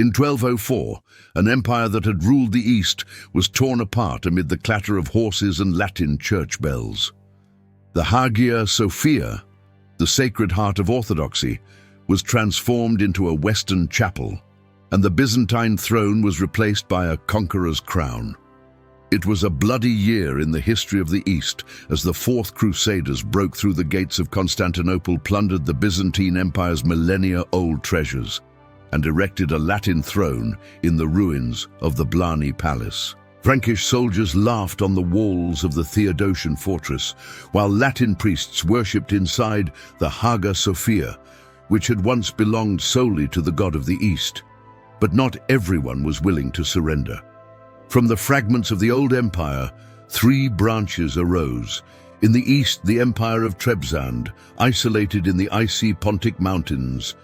In 1204, an empire that had ruled the East was torn apart amid the clatter of horses and Latin church bells. The Hagia Sophia, the Sacred Heart of Orthodoxy, was transformed into a Western chapel, and the Byzantine throne was replaced by a conqueror's crown. It was a bloody year in the history of the East as the Fourth Crusaders broke through the gates of Constantinople, plundered the Byzantine Empire's millennia-old treasures, and erected a Latin throne in the ruins of the Blachernae Palace. Frankish soldiers laughed on the walls of the Theodosian fortress, while Latin priests worshipped inside the Hagia Sophia, which had once belonged solely to the god of the East. But not everyone was willing to surrender. From the fragments of the old empire, three branches arose. In the east, the empire of Trebizond, isolated in the icy Pontic Mountains.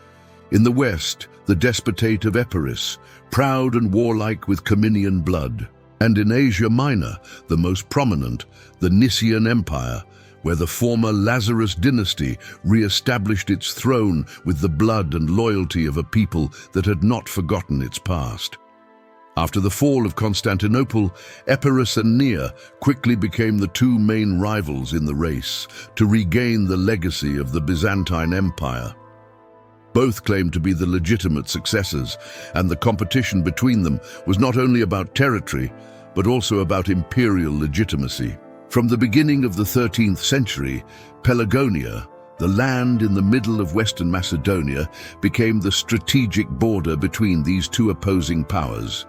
In the west, the despotate of Epirus, proud and warlike with Cominian blood. And in Asia Minor, the most prominent, the Nicean Empire, where the former Lazarus dynasty re-established its throne with the blood and loyalty of a people that had not forgotten its past. After the fall of Constantinople, Epirus and Nicea quickly became the two main rivals in the race to regain the legacy of the Byzantine Empire. Both claimed to be the legitimate successors, and the competition between them was not only about territory, but also about imperial legitimacy. From the beginning of the 13th century, Pelagonia, the land in the middle of Western Macedonia, became the strategic border between these two opposing powers.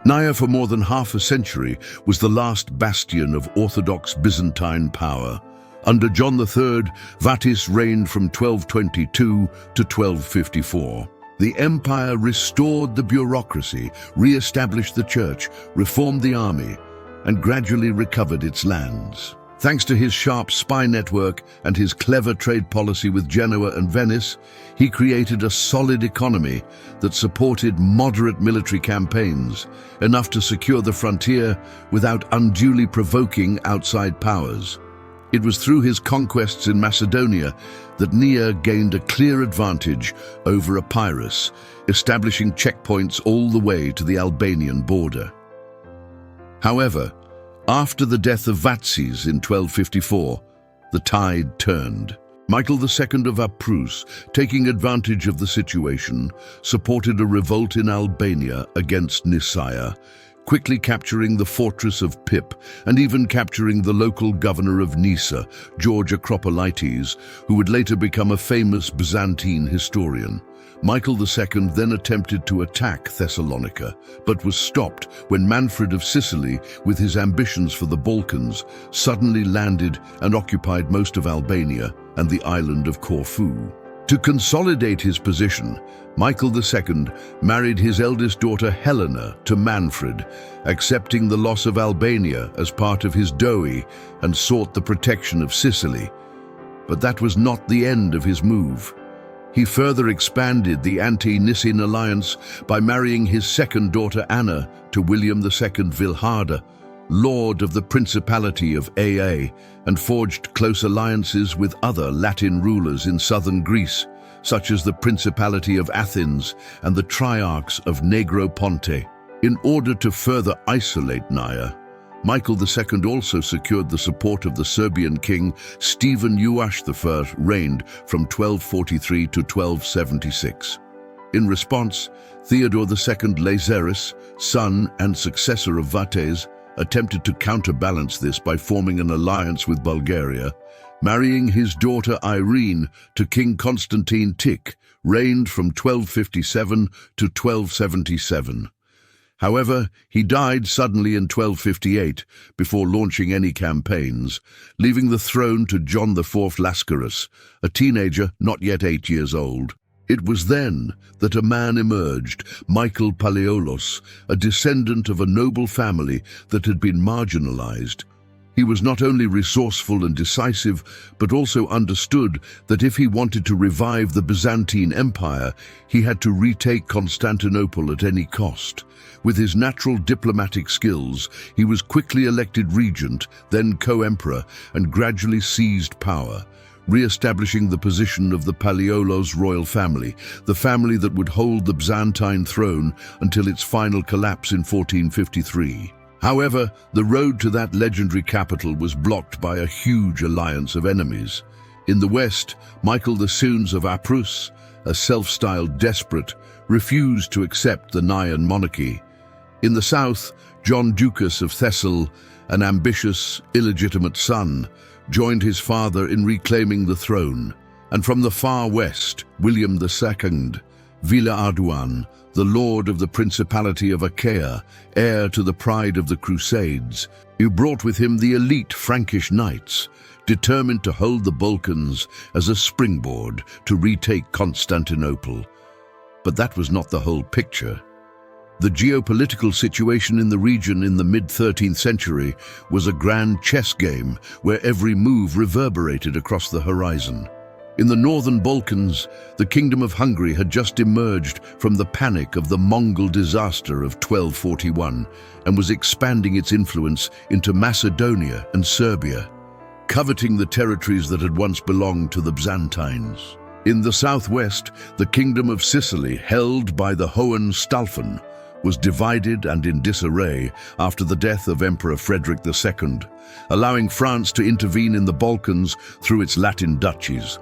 Nicea, for more than half a century, was the last bastion of Orthodox Byzantine power. Under John III, Vatis reigned from 1222 to 1254. The empire restored the bureaucracy, re-established the church, reformed the army, and gradually recovered its lands. Thanks to his sharp spy network and his clever trade policy with Genoa and Venice, he created a solid economy that supported moderate military campaigns, enough to secure the frontier without unduly provoking outside powers. It was through his conquests in Macedonia that Nicea gained a clear advantage over Epirus, establishing checkpoints all the way to the Albanian border. However, after the death of Vatsis in 1254, the tide turned. Michael II of Apus, taking advantage of the situation, supported a revolt in Albania against Nicea, quickly capturing the fortress of Pip and even capturing the local governor of Nisa, George Acropolites, who would later become a famous Byzantine historian. Michael II then attempted to attack Thessalonica, but was stopped when Manfred of Sicily, with his ambitions for the Balkans, suddenly landed and occupied most of Albania and the island of Corfu. To consolidate his position, Michael II married his eldest daughter Helena to Manfred, accepting the loss of Albania as part of his dowry, and sought the protection of Sicily. But that was not the end of his move. He further expanded the anti-Nicene alliance by marrying his second daughter Anna to William II Vilharda, Lord of the Principality of Aa, and forged close alliances with other Latin rulers in southern Greece, such as the Principality of Athens and the Triarchs of Negroponte. In order to further isolate Nicea, Michael II also secured the support of the Serbian king Stephen Uash I, reigned from 1243 to 1276. In response, Theodore II Lazaris, son and successor of Vates, attempted to counterbalance this by forming an alliance with Bulgaria, marrying his daughter Irene to King Constantine Tik, reigned from 1257 to 1277. However, he died suddenly in 1258 before launching any campaigns, leaving the throne to John IV Lascaris, a teenager not yet 8 years old. It was then that a man emerged, Michael Palaiologos, a descendant of a noble family that had been marginalized. He was not only resourceful and decisive, but also understood that if he wanted to revive the Byzantine Empire, he had to retake Constantinople at any cost. With his natural diplomatic skills, he was quickly elected regent, then co-emperor, and gradually seized power, re-establishing the position of the Palaiologos royal family, the family that would hold the Byzantine throne until its final collapse in 1453. However, the road to that legendary capital was blocked by a huge alliance of enemies. In the west, Michael the Seuns of Aprus, a self-styled desperate, refused to accept the Naian monarchy. In the south, John Ducas of Thessaly, an ambitious, illegitimate son, joined his father in reclaiming the throne. And from the far west, William II, Villehardouin, the lord of the Principality of Achaia, heir to the pride of the Crusades, who brought with him the elite Frankish knights, determined to hold the Balkans as a springboard to retake Constantinople. But that was not the whole picture. The geopolitical situation in the region in the mid-13th century was a grand chess game where every move reverberated across the horizon. In the northern Balkans, the Kingdom of Hungary had just emerged from the panic of the Mongol disaster of 1241 and was expanding its influence into Macedonia and Serbia, coveting the territories that had once belonged to the Byzantines. In the southwest, the Kingdom of Sicily, held by the Hohenstaufen, was divided and in disarray after the death of Emperor Frederick II, allowing France to intervene in the Balkans through its Latin duchies.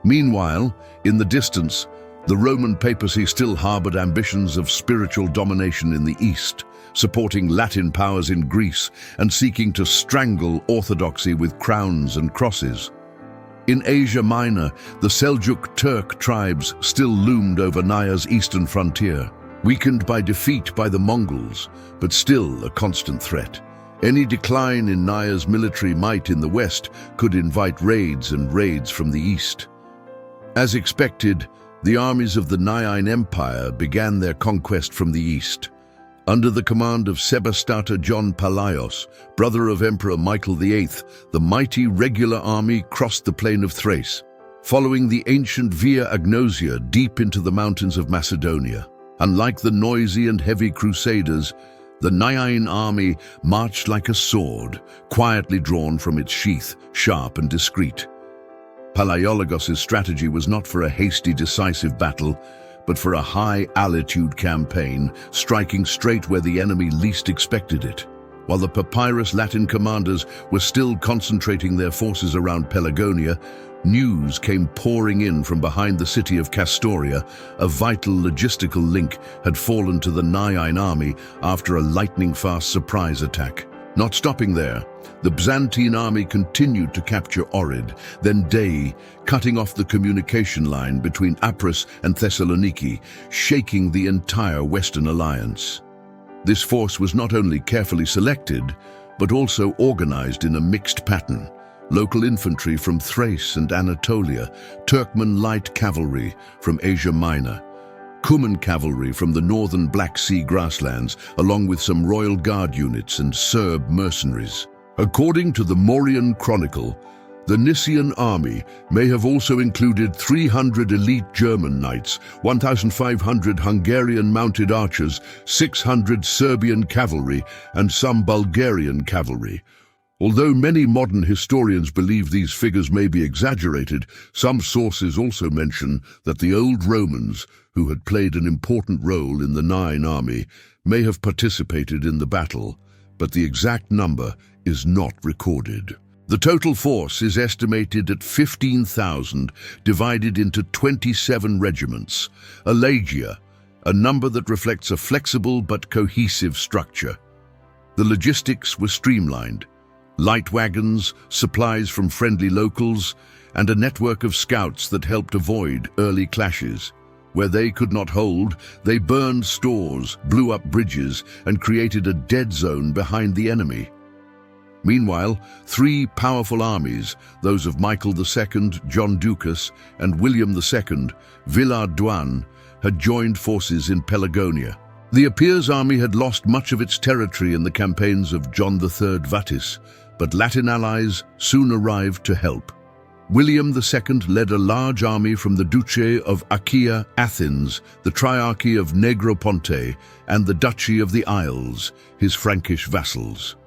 Meanwhile, in the distance, the Roman papacy still harbored ambitions of spiritual domination in the east, supporting Latin powers in Greece and seeking to strangle orthodoxy with crowns and crosses. In Asia Minor, the Seljuk Turk tribes still loomed over Naya's eastern frontier, weakened by defeat by the Mongols, but still a constant threat. Any decline in Naya's military might in the west could invite raids from the east. As expected, the armies of the Byzantine Empire began their conquest from the east. Under the command of Sebastata John Palaios, brother of Emperor Michael VIII, the mighty regular army crossed the plain of Thrace, following the ancient Via Agnosia deep into the mountains of Macedonia. Unlike the noisy and heavy Crusaders, the Byzantine army marched like a sword, quietly drawn from its sheath, sharp and discreet. Palaiologos' strategy was not for a hasty, decisive battle, but for a high-altitude campaign, striking straight where the enemy least expected it. While the papyrus Latin commanders were still concentrating their forces around Pelagonia, news came pouring in from behind the city of Castoria. A vital logistical link had fallen to the Byzantine army after a lightning-fast surprise attack. Not stopping there, the Byzantine army continued to capture Ohrid, then Dei, cutting off the communication line between Apris and Thessaloniki, shaking the entire Western alliance. This force was not only carefully selected, but also organized in a mixed pattern. Local infantry from Thrace and Anatolia, Turkmen light cavalry from Asia Minor, Cuman cavalry from the northern Black Sea grasslands, along with some Royal Guard units and Serb mercenaries. According to the Mauryan Chronicle, the Nicean army may have also included 300 elite German knights, 1,500 Hungarian mounted archers, 600 Serbian cavalry, and some Bulgarian cavalry. Although many modern historians believe these figures may be exaggerated, some sources also mention that the old Romans, who had played an important role in the Nine army, may have participated in the battle, but the exact number is not recorded. The total force is estimated at 15,000, divided into 27 regiments, a legia, a number that reflects a flexible but cohesive structure. The logistics were streamlined. Light wagons, supplies from friendly locals, and a network of scouts that helped avoid early clashes. Where they could not hold, they burned stores, blew up bridges, and created a dead zone behind the enemy. Meanwhile, three powerful armies, those of Michael II, John Ducas, and William II, Villehardouin, had joined forces in Pelagonia. The Epir's army had lost much of its territory in the campaigns of John III Vattis, but Latin allies soon arrived to help. William II led a large army from the Duchy of Achaia, Athens, the Triarchy of Negroponte, and the Duchy of the Isles, his Frankish vassals.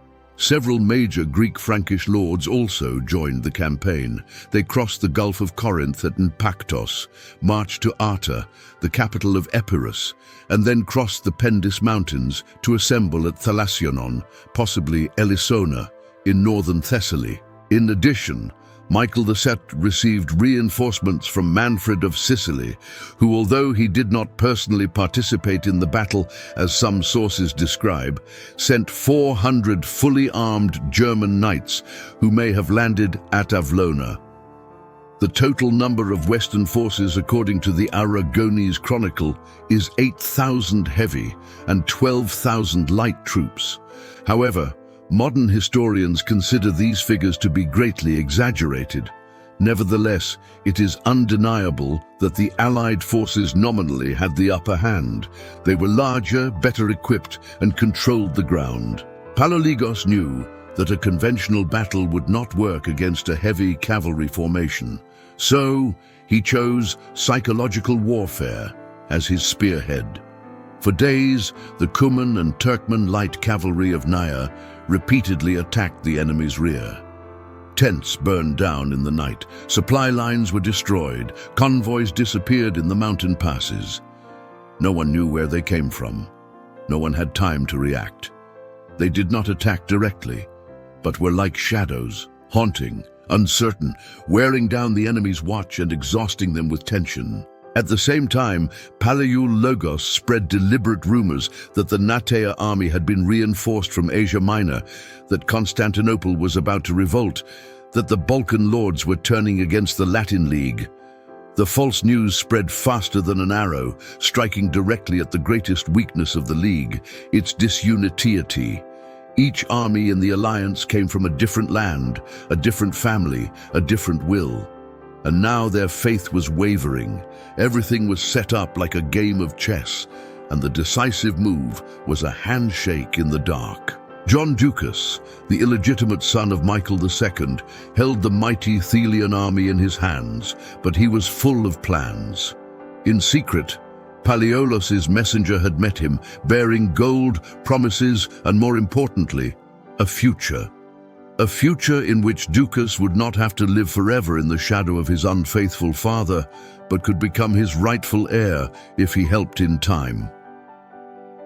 Several major Greek Frankish lords also joined the campaign. They crossed the Gulf of Corinth at Naupactos, marched to Arta, the capital of Epirus, and then crossed the Pendis Mountains to assemble at Thalassionon, possibly Elisona, in northern Thessaly. In addition, Michael II received reinforcements from Manfred of Sicily, who, although he did not personally participate in the battle, as some sources describe, sent 400 fully armed German knights who may have landed at Avlona. The total number of Western forces, according to the Aragonese Chronicle, is 8,000 heavy and 12,000 light troops. However, modern historians consider these figures to be greatly exaggerated. Nevertheless, it is undeniable that the Allied forces nominally had the upper hand. They were larger, better equipped, and controlled the ground. Palaligos knew that a conventional battle would not work against a heavy cavalry formation. So, he chose psychological warfare as his spearhead. For days, the Cuman and Turkmen light cavalry of Nia repeatedly attacked the enemy's rear. Tents burned down in the night, supply lines were destroyed, convoys disappeared in the mountain passes. No one knew where they came from. No one had time to react. They did not attack directly, but were like shadows, haunting, uncertain, wearing down the enemy's watch and exhausting them with tension. At the same time, Palaiologos spread deliberate rumors that the Natea army had been reinforced from Asia Minor, that Constantinople was about to revolt, that the Balkan lords were turning against the Latin League. The false news spread faster than an arrow, striking directly at the greatest weakness of the League, its disunity. Each army in the alliance came from a different land, a different family, a different will. And now their faith was wavering. Everything was set up like a game of chess, and the decisive move was a handshake in the dark. John Ducas, the illegitimate son of Michael II, held the mighty Thelian army in his hands, but he was full of plans. In secret, Palaiologos' messenger had met him, bearing gold, promises, and more importantly, a future. A future in which Ducas would not have to live forever in the shadow of his unfaithful father, but could become his rightful heir if he helped in time.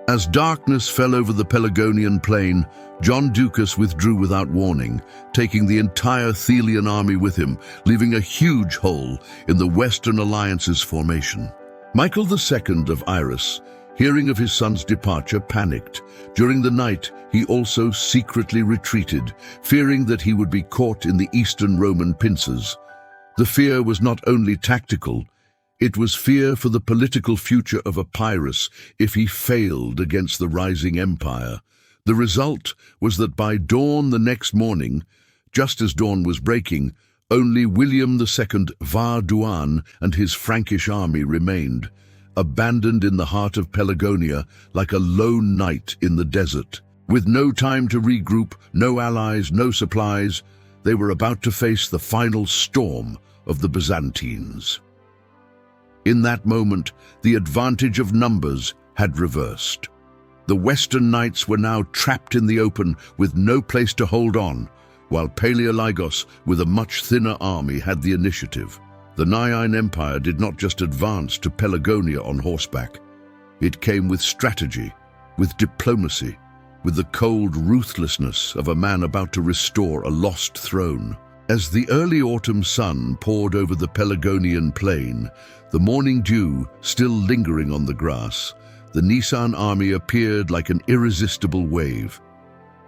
As darkness fell over the Pelagonian plain, John Ducas withdrew without warning, taking the entire Thelian army with him, leaving a huge hole in the Western Alliance's formation. Michael II of Iris, hearing of his son's departure, panicked. During the night, he also secretly retreated, fearing that he would be caught in the Eastern Roman pincers. The fear was not only tactical, it was fear for the political future of Epirus if he failed against the rising empire. The result was that by dawn the next morning, just as dawn was breaking, only William II Vardouan and his Frankish army remained, abandoned in the heart of Pelagonia like a lone knight in the desert. With no time to regroup, no allies, no supplies, they were about to face the final storm of the Byzantines. In that moment, the advantage of numbers had reversed. The Western knights were now trapped in the open with no place to hold on, while Palaiologos, with a much thinner army, had the initiative. The Byzantine Empire did not just advance to Pelagonia on horseback. It came with strategy, with diplomacy, with the cold ruthlessness of a man about to restore a lost throne. As the early autumn sun poured over the Pelagonian plain, the morning dew still lingering on the grass, the Nisan army appeared like an irresistible wave.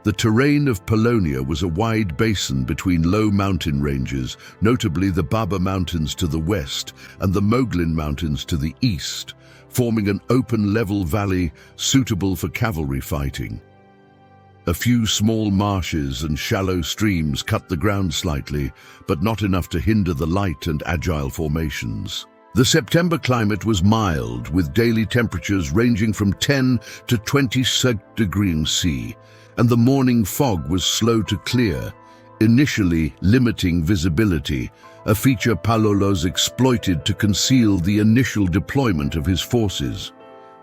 The terrain of Polonia was a wide basin between low mountain ranges, notably the Baba Mountains to the west and the Moglin Mountains to the east, forming an open level valley suitable for cavalry fighting. A few small marshes and shallow streams cut the ground slightly, but not enough to hinder the light and agile formations. The September climate was mild, with daily temperatures ranging from 10 to 26 degrees C, and the morning fog was slow to clear, initially limiting visibility, a feature Palaiologos exploited to conceal the initial deployment of his forces.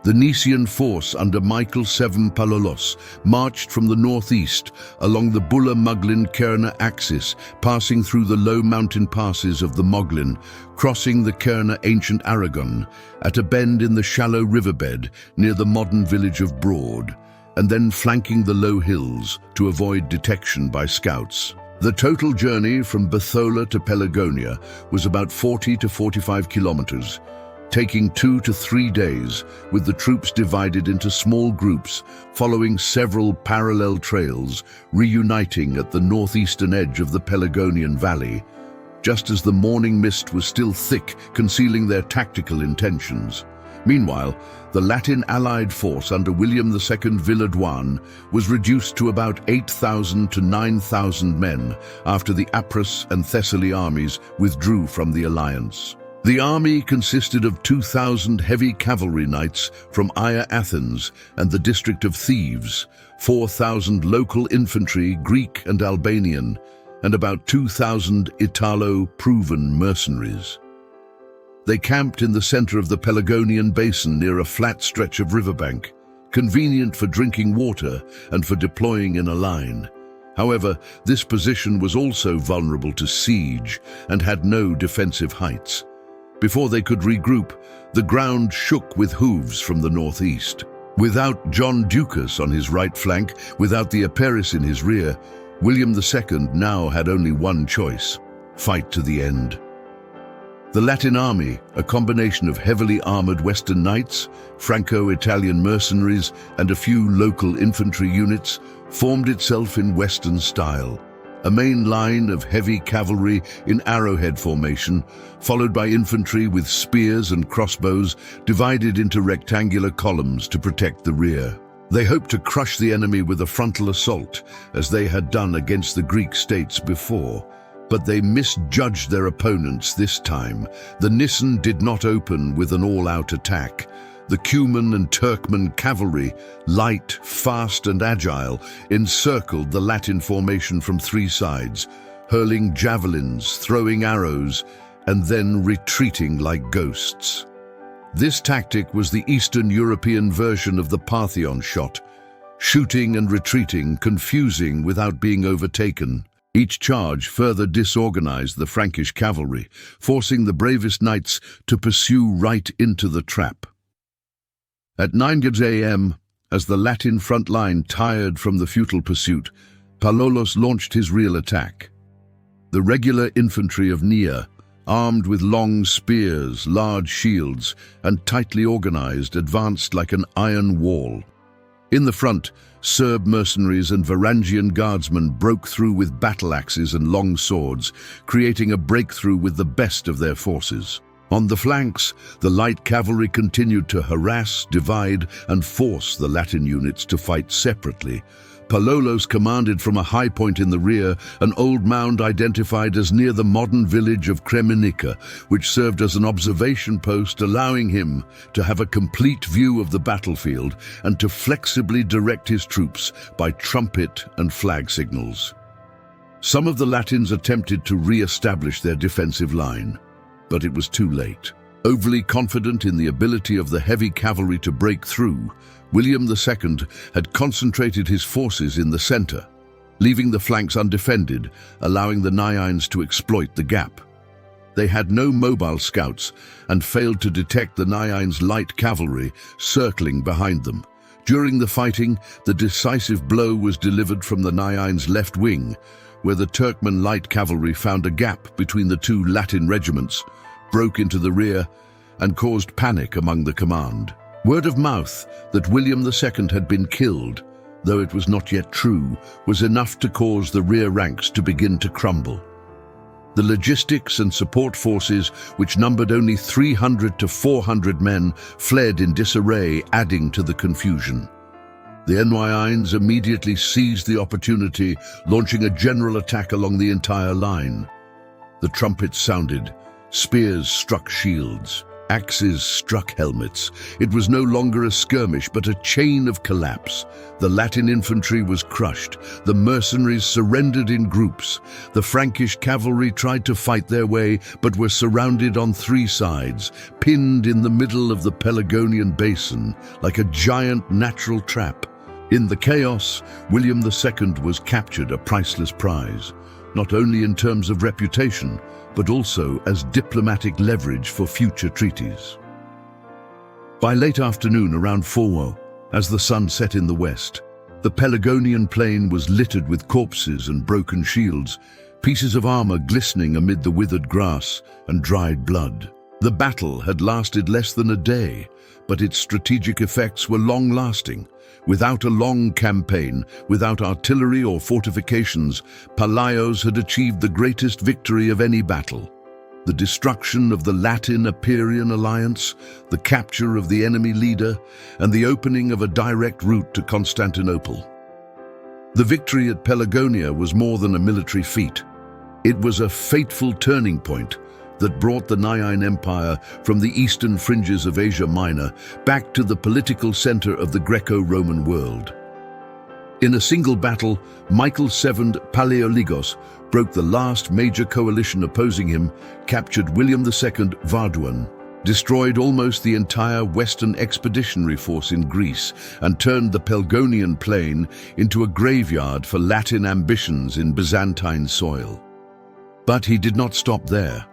The Nicene force under Michael VII Palalos marched from the northeast along the Bula-Muglin-Kerna axis, passing through the low mountain passes of the Moglin, crossing the Kerna ancient Aragon at a bend in the shallow riverbed near the modern village of Broad, and then flanking the low hills to avoid detection by scouts. The total journey from Bathola to Pelagonia was about 40 to 45 kilometers, taking 2 to 3 days, with the troops divided into small groups, following several parallel trails, reuniting at the northeastern edge of the Pelagonian valley, just as the morning mist was still thick, concealing their tactical intentions. Meanwhile, the Latin allied force under William II Villehardouin was reduced to about 8,000 to 9,000 men after the Apras and Thessaly armies withdrew from the alliance. The army consisted of 2,000 heavy cavalry knights from Aya Athens and the district of Thebes, 4,000 local infantry, Greek and Albanian, and about 2,000 Italo-proven mercenaries. They camped in the center of the Pelagonian basin near a flat stretch of riverbank, convenient for drinking water and for deploying in a line. However, this position was also vulnerable to siege and had no defensive heights. Before they could regroup, the ground shook with hooves from the northeast. Without John Ducas on his right flank, without the Aperis in his rear, William II now had only one choice: fight to the end. The Latin army, a combination of heavily armored Western knights, Franco-Italian mercenaries, and a few local infantry units, formed itself in Western style. A main line of heavy cavalry in arrowhead formation, followed by infantry with spears and crossbows, divided into rectangular columns to protect the rear. They hoped to crush the enemy with a frontal assault, as they had done against the Greek states before. But they misjudged their opponents this time. The Nisan did not open with an all-out attack. The Cuman and Turkmen cavalry, light, fast and agile, encircled the Latin formation from 3 sides, hurling javelins, throwing arrows, and then retreating like ghosts. This tactic was the Eastern European version of the Parthian shot, shooting and retreating, confusing without being overtaken. Each charge further disorganized the Frankish cavalry, forcing the bravest knights to pursue right into the trap. At 9 a.m., as the Latin front line tired from the futile pursuit, Palalos launched his real attack. The regular infantry of Nia, armed with long spears, large shields, and tightly organized, advanced like an iron wall. In the front, Serb mercenaries and Varangian guardsmen broke through with battle axes and long swords, creating a breakthrough with the best of their forces. On the flanks, the light cavalry continued to harass, divide, and force the Latin units to fight separately. Palalos commanded from a high point in the rear an old mound identified as near the modern village of Kremenica, which served as an observation post, allowing him to have a complete view of the battlefield and to flexibly direct his troops by trumpet and flag signals. Some of the Latins attempted to re-establish their defensive line, but it was too late. Overly confident in the ability of the heavy cavalry to break through, William II had concentrated his forces in the center, leaving the flanks undefended, allowing the Naians to exploit the gap. They had no mobile scouts and failed to detect the Naians' light cavalry circling behind them. During the fighting, the decisive blow was delivered from the Naians' left wing, where the Turkmen light cavalry found a gap between the 2 Latin regiments, broke into the rear, and caused panic among the command. Word of mouth that William II had been killed, though it was not yet true, was enough to cause the rear ranks to begin to crumble. The logistics and support forces, which numbered only 300 to 400 men, fled in disarray, adding to the confusion. The Naians immediately seized the opportunity, launching a general attack along the entire line. The trumpets sounded, spears struck shields, Axes struck helmets. It was no longer a skirmish, but a chain of collapse. The Latin infantry was crushed. The mercenaries surrendered in groups. The Frankish cavalry tried to fight their way, but were surrounded on three sides, pinned in the middle of the Pelagonian basin, like a giant natural trap. In the chaos, William II was captured, a priceless prize, not only in terms of reputation, but also as diplomatic leverage for future treaties. By late afternoon around 4, as the sun set in the west, the Pelagonian plain was littered with corpses and broken shields, pieces of armor glistening amid the withered grass and dried blood. The battle had lasted less than a day, but its strategic effects were long-lasting. Without a long campaign, without artillery or fortifications, Palaios had achieved the greatest victory of any battle. The destruction of the Latin-Appian alliance, the capture of the enemy leader, and the opening of a direct route to Constantinople. The victory at Pelagonia was more than a military feat. It was a fateful turning point that brought the Byzantine Empire from the eastern fringes of Asia Minor back to the political center of the Greco-Roman world. In a single battle, Michael VII Palaiologos broke the last major coalition opposing him, captured William II Varduan, destroyed almost the entire Western expeditionary force in Greece, and turned the Pelagonian plain into a graveyard for Latin ambitions in Byzantine soil. But he did not stop there.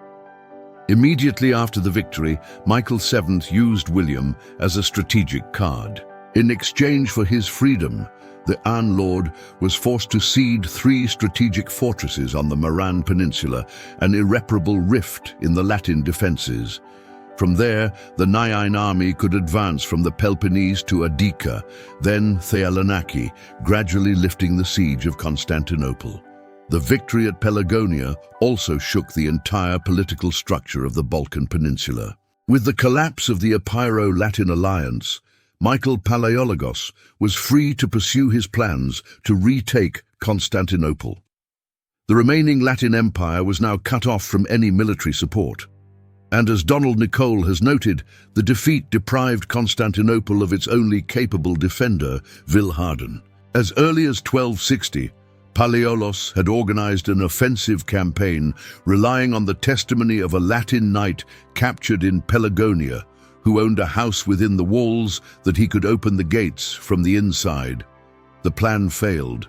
Immediately after the victory, Michael VII used William as a strategic card. In exchange for his freedom, the Iron Lord was forced to cede 3 strategic fortresses on the Moran Peninsula, an irreparable rift in the Latin defenses. From there, the Naian army could advance from the Peloponnese to Adica, then Thessaloniki, gradually lifting the siege of Constantinople. The victory at Pelagonia also shook the entire political structure of the Balkan Peninsula. With the collapse of the Epiro-Latin alliance, Michael Palaiologos was free to pursue his plans to retake Constantinople. The remaining Latin Empire was now cut off from any military support. And as Donald Nicole has noted, the defeat deprived Constantinople of its only capable defender, Villehardin. As early as 1260, Palaiologos had organized an offensive campaign relying on the testimony of a Latin knight captured in Pelagonia, who owned a house within the walls that he could open the gates from the inside. The plan failed.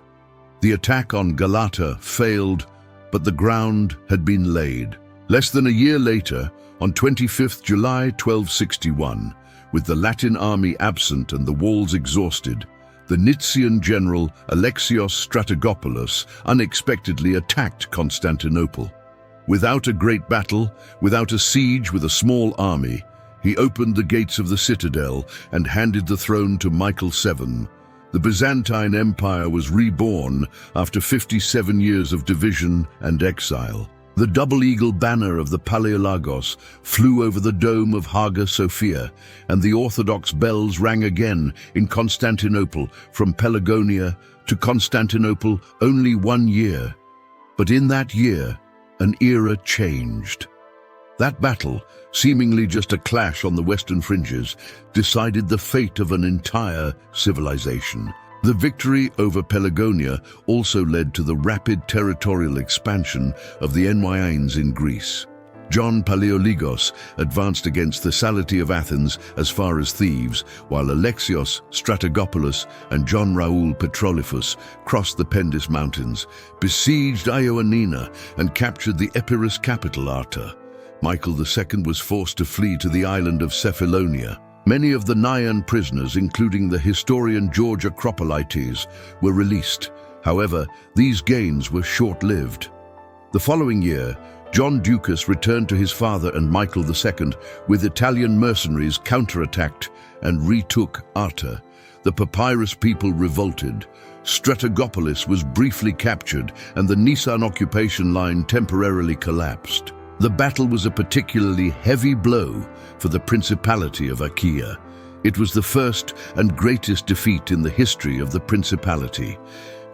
The attack on Galata failed, but the ground had been laid. Less than a year later, on 25th July 1261, with the Latin army absent and the walls exhausted, the Nician general Alexios Strategopoulos unexpectedly attacked Constantinople. Without a great battle, without a siege, with a small army, he opened the gates of the citadel and handed the throne to Michael VII. The Byzantine Empire was reborn after 57 years of division and exile. The double-eagle banner of the Palaiologos flew over the dome of Hagia Sophia, and the Orthodox bells rang again in Constantinople, from Pelagonia to Constantinople, only 1 year. But in that year, an era changed. That battle, seemingly just a clash on the western fringes, decided the fate of an entire civilization. The victory over Pelagonia also led to the rapid territorial expansion of the Ennianes in Greece. John Palaiologos advanced against the Sality of Athens as far as Thebes, while Alexios Strategopoulos and John Raoul Petroliphus crossed the Pendis Mountains, besieged Ioannina, and captured the Epirus capital Arta. Michael II was forced to flee to the island of Cephalonia. Many of the Naian prisoners, including the historian George Acropolites, were released. However, these gains were short-lived. The following year, John Ducas returned to his father and Michael II, with Italian mercenaries counterattacked and retook Arta. The Papyrus people revolted. Strategopoulos was briefly captured, and the Nisan occupation line temporarily collapsed. The battle was a particularly heavy blow for the Principality of Achaia. It was the first and greatest defeat in the history of the Principality.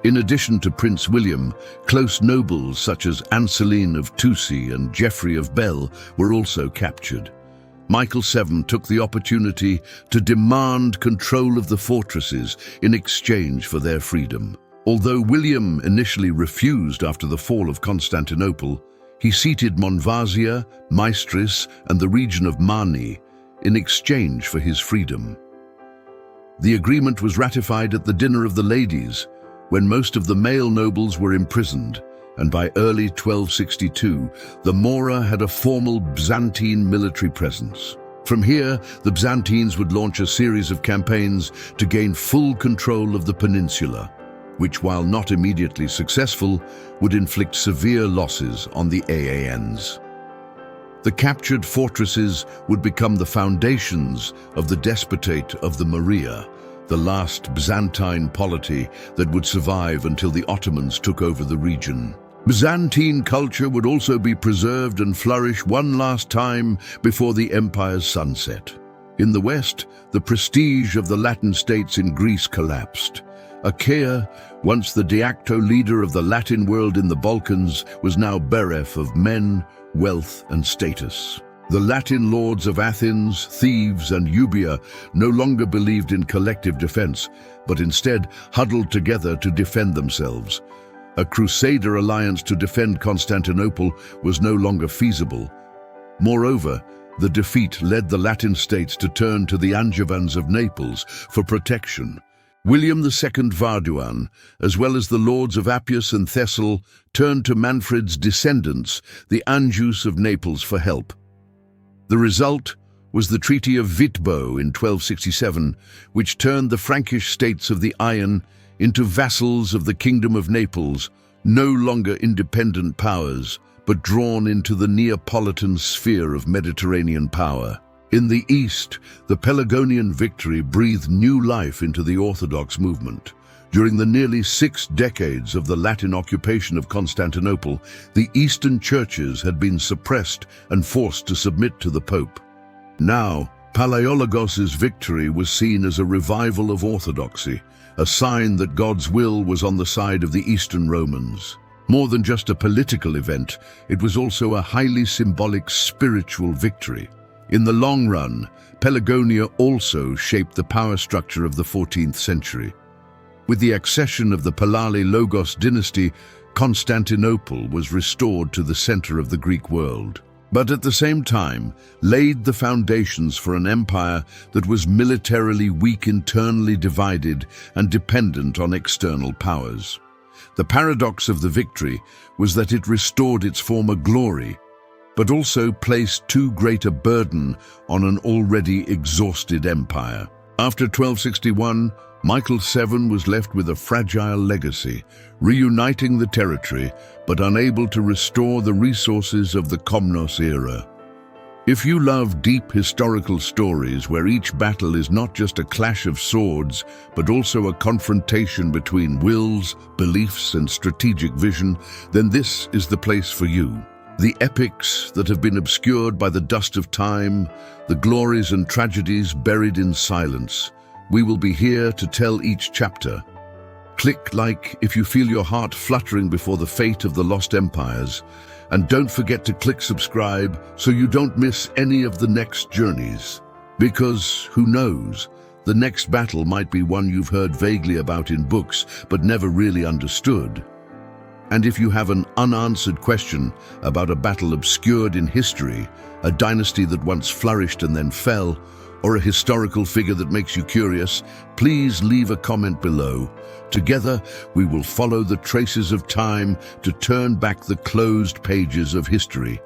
In addition to Prince William, close nobles such as Anseline of Toucy and Geoffrey of Bell were also captured. Michael VII took the opportunity to demand control of the fortresses in exchange for their freedom. Although William initially refused after the fall of Constantinople, he ceded Monvasia, Maestris, and the region of Mani in exchange for his freedom. The agreement was ratified at the Dinner of the Ladies, when most of the male nobles were imprisoned, and by early 1262, the Mora had a formal Byzantine military presence. From here, the Byzantines would launch a series of campaigns to gain full control of the peninsula, which, while not immediately successful, would inflict severe losses on the Aans. The captured fortresses would become the foundations of the despotate of the Morea, the last Byzantine polity that would survive until the Ottomans took over the region. Byzantine culture would also be preserved and flourish one last time before the empire's sunset. In the west, the prestige of the Latin states in Greece collapsed. Achaia, once the de facto leader of the Latin world in the Balkans, was now bereft of men, wealth, and status. The Latin lords of Athens, Thebes, and Euboea no longer believed in collective defense, but instead huddled together to defend themselves. A Crusader alliance to defend Constantinople was no longer feasible. Moreover, the defeat led the Latin states to turn to the Angevins of Naples for protection. William II Varduan, as well as the lords of Appius and Thessal, turned to Manfred's descendants, the Anjous of Naples, for help. The result was the Treaty of Witboi in 1267, which turned the Frankish states of the Iron into vassals of the Kingdom of Naples, no longer independent powers, but drawn into the Neapolitan sphere of Mediterranean power. In the east, the Pelagonian victory breathed new life into the Orthodox movement. During the nearly 6 decades of the Latin occupation of Constantinople, the Eastern churches had been suppressed and forced to submit to the Pope. Now, Palaiologos's victory was seen as a revival of Orthodoxy, a sign that God's will was on the side of the Eastern Romans. More than just a political event, it was also a highly symbolic spiritual victory. In the long run, Pelagonia also shaped the power structure of the 14th century. With the accession of the Palaiologos dynasty, Constantinople was restored to the center of the Greek world, but at the same time laid the foundations for an empire that was militarily weak, internally divided, and dependent on external powers. The paradox of the victory was that it restored its former glory, but also placed too great a burden on an already exhausted empire. After 1261, Michael VII was left with a fragile legacy, reuniting the territory, but unable to restore the resources of the Komnenos era. If you love deep historical stories where each battle is not just a clash of swords, but also a confrontation between wills, beliefs, and strategic vision, then this is the place for you. The epics that have been obscured by the dust of time, the glories and tragedies buried in silence. We will be here to tell each chapter. Click like if you feel your heart fluttering before the fate of the lost empires, and don't forget to click subscribe so you don't miss any of the next journeys. Because, who knows, the next battle might be one you've heard vaguely about in books but never really understood. And if you have an unanswered question about a battle obscured in history, a dynasty that once flourished and then fell, or a historical figure that makes you curious, please leave a comment below. Together, we will follow the traces of time to turn back the closed pages of history.